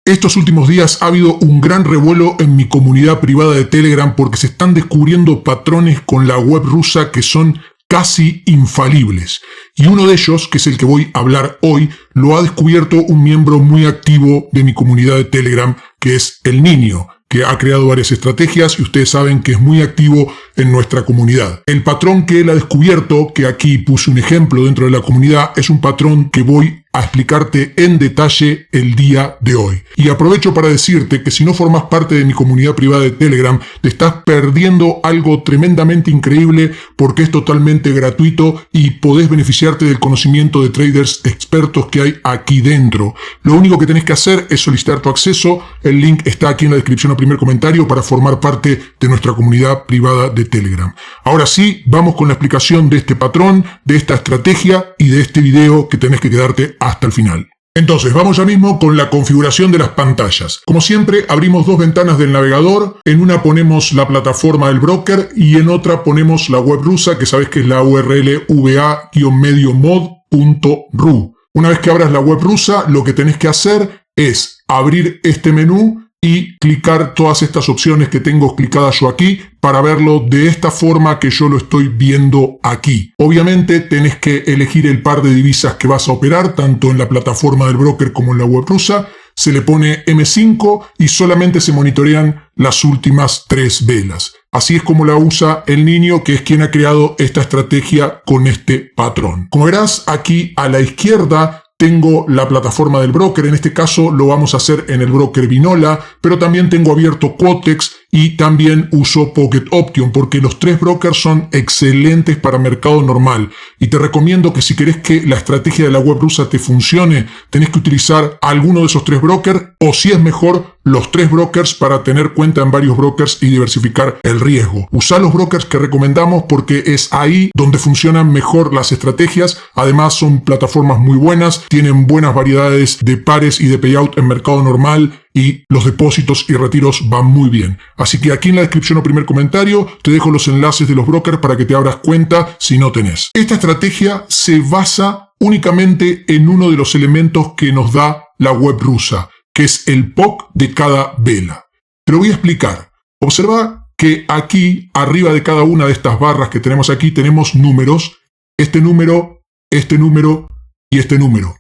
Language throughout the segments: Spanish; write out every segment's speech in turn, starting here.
Estos últimos días ha habido un gran revuelo en mi comunidad privada de Telegram porque se están descubriendo patrones con la web rusa que son casi infalibles. Y uno de ellos, que es el que voy a hablar hoy, lo ha descubierto un miembro muy activo de mi comunidad de Telegram, que es El Niño, que ha creado varias estrategias y ustedes saben que es muy activo en nuestra comunidad. El patrón que él ha descubierto, que aquí puse un ejemplo dentro de la comunidad, es un patrón que voy a explicarte en detalle el día de hoy. Y aprovecho para decirte que si no formas parte de mi comunidad privada de Telegram, te estás perdiendo algo tremendamente increíble porque es totalmente gratuito y podés beneficiarte del conocimiento de traders expertos que hay aquí dentro. Lo único que tenés que hacer es solicitar tu acceso. El link está aquí en la descripción o primer comentario para formar parte de nuestra comunidad privada de Telegram. Ahora sí, vamos con la explicación de este patrón, de esta estrategia y de este video que tenés que quedarte hasta el final. Entonces, vamos ya mismo con la configuración de las pantallas. Como siempre, abrimos dos ventanas del navegador. En una ponemos la plataforma del broker y en otra ponemos la web rusa, que sabes que es la URL va-mediomod.ru. Una vez que abras la web rusa, lo que tenés que hacer es abrir este menú y clicar todas estas opciones que tengo clicadas yo aquí para verlo de esta forma que yo lo estoy viendo aquí. Obviamente tenés que elegir el par de divisas que vas a operar, tanto en la plataforma del broker como en la web rusa. Se le pone M5 y solamente se monitorean las últimas 3 velas. Así es como la usa El Niño, que es quien ha creado esta estrategia con este patrón. Como verás, aquí a la izquierda tengo la plataforma del broker. En este caso lo vamos a hacer en el broker Binola, pero también tengo abierto Quotex y también uso Pocket Option porque los 3 brokers son excelentes para mercado normal. Y te recomiendo que si querés que la estrategia de la web rusa te funcione, tenés que utilizar alguno de esos 3 brokers o, si es mejor, los 3 brokers para tener cuenta en varios brokers y diversificar el riesgo. Usá los brokers que recomendamos porque es ahí donde funcionan mejor las estrategias. Además son plataformas muy buenas, tienen buenas variedades de pares y de payout en mercado normal y los depósitos y retiros van muy bien. Así que aquí en la descripción o primer comentario te dejo los enlaces de los brokers para que te abras cuenta si no tenés. Esta estrategia se basa únicamente en uno de los elementos que nos da la web rusa, que es el POC de cada vela. Te lo voy a explicar. Observa que aquí, arriba de cada una de estas barras que tenemos aquí, tenemos números. Este número, este número y este número.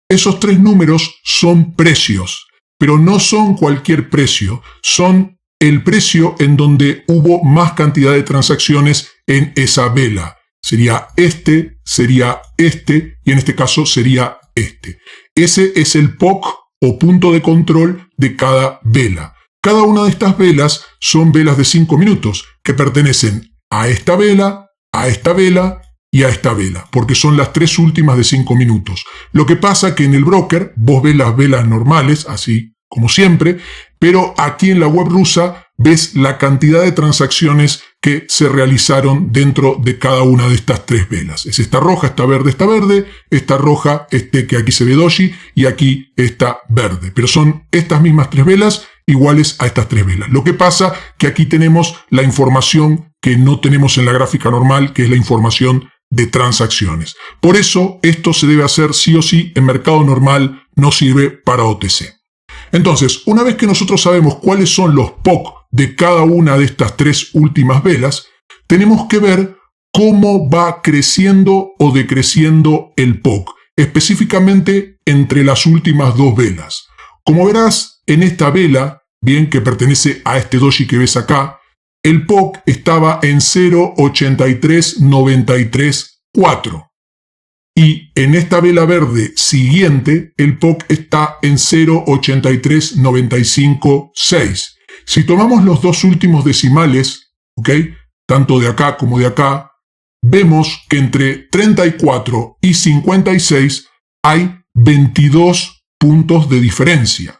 Esos 3 números son precios, pero no son cualquier precio. Son el precio en donde hubo más cantidad de transacciones en esa vela. Sería este y en este caso sería este. Ese es el POC o punto de control de cada vela. Cada una de estas velas son velas de 5 minutos que pertenecen a esta vela y a esta vela, porque son las 3 últimas de 5 minutos. Lo que pasa que en el broker vos ves las velas normales, así como siempre, pero aquí en la web rusa ves la cantidad de transacciones que se realizaron dentro de cada una de estas 3 velas. Es esta roja, esta verde, esta roja, que aquí se ve doji, y aquí esta verde. Pero son estas mismas 3 velas iguales a estas 3 velas. Lo que pasa que aquí tenemos la información que no tenemos en la gráfica normal, que es la información de transacciones. Por eso esto se debe hacer sí o sí en mercado normal, no sirve para OTC. Entonces, una vez que nosotros sabemos cuáles son los POC de cada una de estas 3 últimas velas, tenemos que ver cómo va creciendo o decreciendo el POC, específicamente entre las últimas 2 velas. Como verás, en esta vela, bien que pertenece a este doji que ves acá, el POC estaba en 0.83934. Y en esta vela verde siguiente, el POC está en 0.83956. Si tomamos los 2 últimos decimales, ¿ok?, tanto de acá como de acá, vemos que entre 34 y 56 hay 22 puntos de diferencia.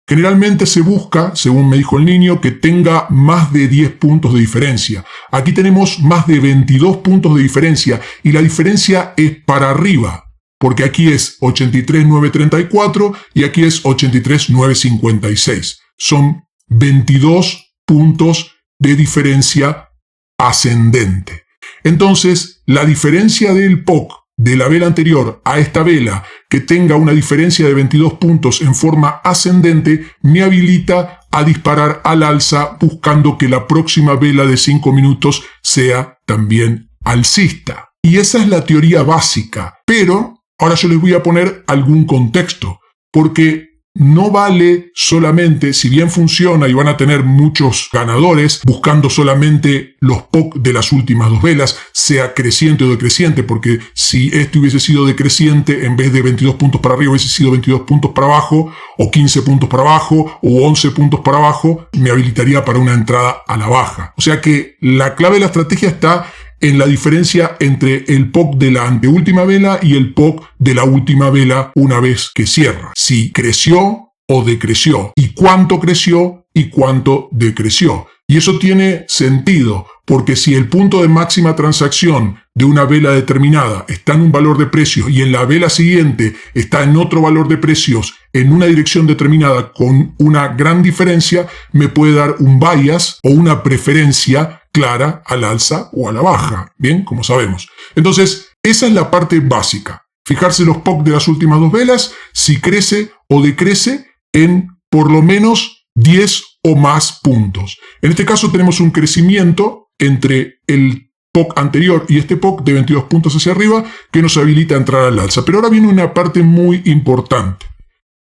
Generalmente se busca, según me dijo El Niño, que tenga más de 10 puntos de diferencia. Aquí tenemos más de 22 puntos de diferencia y la diferencia es para arriba, porque aquí es 83.934 y aquí es 83.956. Son 22 puntos de diferencia ascendente. Entonces, la diferencia del POC de la vela anterior a esta vela que tenga una diferencia de 22 puntos en forma ascendente me habilita a disparar al alza buscando que la próxima vela de 5 minutos sea también alcista. Y esa es la teoría básica, pero ahora yo les voy a poner algún contexto, porque no vale solamente, si bien funciona y van a tener muchos ganadores buscando solamente los POC de las últimas dos velas, sea creciente o decreciente, porque si este hubiese sido decreciente, en vez de 22 puntos para arriba hubiese sido 22 puntos para abajo, o 15 puntos para abajo, o 11 puntos para abajo, me habilitaría para una entrada a la baja. O sea que la clave de la estrategia está en la diferencia entre el POC de la anteúltima vela y el POC de la última vela una vez que cierra. Si creció o decreció, y cuánto creció y cuánto decreció. Y eso tiene sentido, porque si el punto de máxima transacción de una vela determinada está en un valor de precios y en la vela siguiente está en otro valor de precios en una dirección determinada con una gran diferencia, me puede dar un bias o una preferencia clara al alza o a la baja, bien, como sabemos. Entonces, esa es la parte básica. Fijarse los POC de las últimas dos velas, si crece o decrece en por lo menos 10 o más puntos. En este caso tenemos un crecimiento entre el POC anterior y este POC de 22 puntos hacia arriba que nos habilita a entrar al alza. Pero ahora viene una parte muy importante.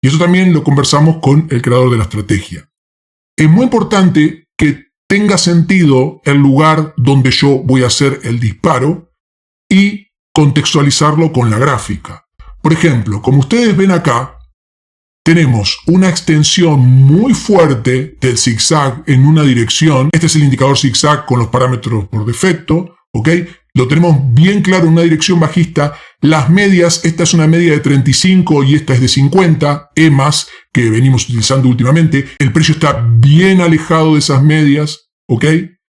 Y eso también lo conversamos con el creador de la estrategia. Es muy importante que tenga sentido el lugar donde yo voy a hacer el disparo y contextualizarlo con la gráfica. Por ejemplo, como ustedes ven acá, tenemos una extensión muy fuerte del zigzag en una dirección. Este es el indicador zigzag con los parámetros por defecto, ¿ok? Lo tenemos bien claro en una dirección bajista. Las medias, esta es una media de 35 y esta es de 50 EMAs que venimos utilizando últimamente. El precio está bien alejado de esas medias, ¿ok?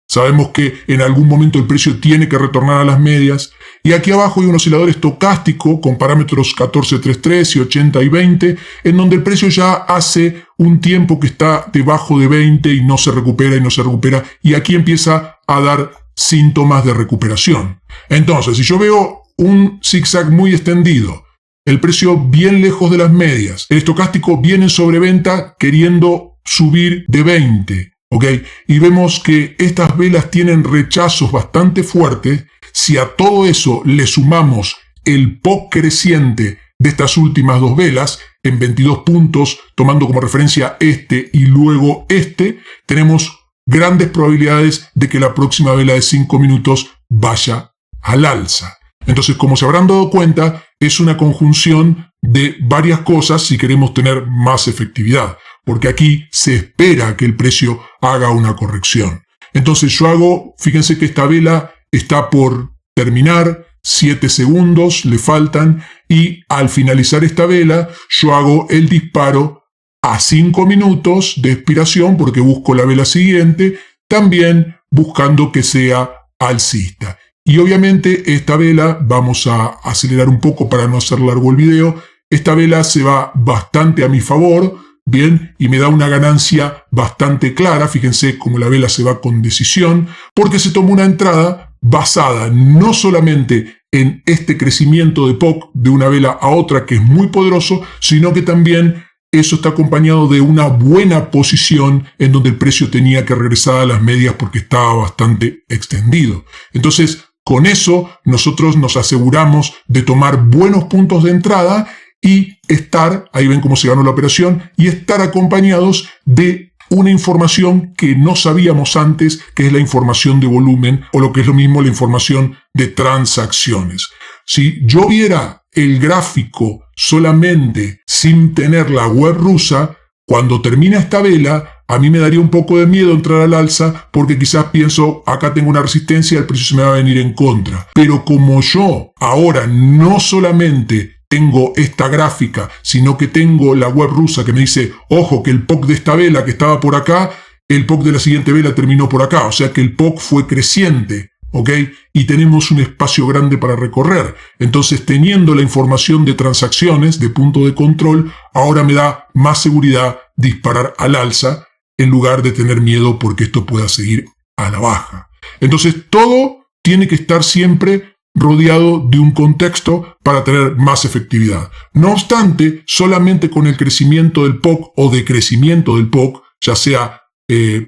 Sabemos que en algún momento el precio tiene que retornar a las medias. Y aquí abajo hay un oscilador estocástico con parámetros 14.33 y 80 y 20, en donde el precio ya hace un tiempo que está debajo de 20 y no se recupera y no se recupera. Y aquí empieza a dar síntomas de recuperación. Entonces, si yo veo un zigzag muy extendido, el precio bien lejos de las medias, el estocástico viene en sobreventa queriendo subir de 20, ¿ok? Y vemos que estas velas tienen rechazos bastante fuertes. Si a todo eso le sumamos el POC creciente de estas últimas dos velas, en 22 puntos, tomando como referencia este y luego este, tenemos grandes probabilidades de que la próxima vela de 5 minutos vaya al alza. Entonces, como se habrán dado cuenta, es una conjunción de varias cosas si queremos tener más efectividad, porque aquí se espera que el precio haga una corrección. Entonces yo hago, fíjense que esta vela está por terminar, 7 segundos le faltan, y al finalizar esta vela yo hago el disparo a 5 minutos de expiración porque busco la vela siguiente, también buscando que sea alcista. Y obviamente esta vela, vamos a acelerar un poco para no hacer largo el video, esta vela se va bastante a mi favor, bien, y me da una ganancia bastante clara. Fíjense cómo la vela se va con decisión, porque se tomó una entrada basada no solamente en este crecimiento de POC de una vela a otra que es muy poderoso, sino que también eso está acompañado de una buena posición en donde el precio tenía que regresar a las medias porque estaba bastante extendido. Entonces, con eso nosotros nos aseguramos de tomar buenos puntos de entrada y estar, ahí ven cómo se ganó la operación, y estar acompañados de una información que no sabíamos antes, que es la información de volumen, o lo que es lo mismo, la información de transacciones. Si yo viera el gráfico solamente sin tener la web rusa, cuando termina esta vela, a mí me daría un poco de miedo entrar al alza porque quizás pienso, acá tengo una resistencia, el precio se me va a venir en contra. Pero como yo ahora no solamente tengo esta gráfica, sino que tengo la web rusa que me dice, ojo, que el POC de esta vela que estaba por acá, el POC de la siguiente vela terminó por acá, o sea que el POC fue creciente, ¿ok? Y tenemos un espacio grande para recorrer. Entonces, teniendo la información de transacciones, de punto de control, ahora me da más seguridad disparar al alza en lugar de tener miedo porque esto pueda seguir a la baja. Entonces, todo tiene que estar siempre rodeado de un contexto para tener más efectividad. No obstante, solamente con el crecimiento del POC o decrecimiento del POC, ya sea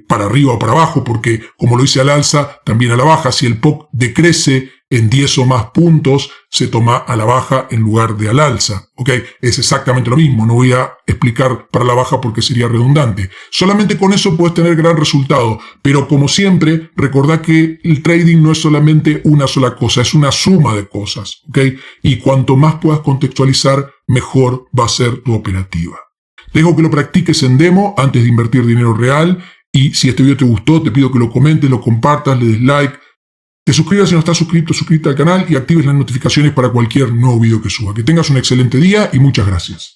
para arriba o para abajo, porque como lo hice al alza, también a la baja, si el POC decrece en 10 o más puntos, se toma a la baja en lugar de al alza. ¿Ok? Es exactamente lo mismo, no voy a explicar para la baja porque sería redundante. Solamente con eso puedes tener gran resultado, pero como siempre, recordá que el trading no es solamente una sola cosa, es una suma de cosas. ¿Ok? Y cuanto más puedas contextualizar, mejor va a ser tu operativa. Te dejo que lo practiques en demo antes de invertir dinero real, y si este video te gustó, te pido que lo comentes, lo compartas, le des like, te suscribas si no estás suscrito, suscríbete al canal y actives las notificaciones para cualquier nuevo video que suba. Que tengas un excelente día y muchas gracias.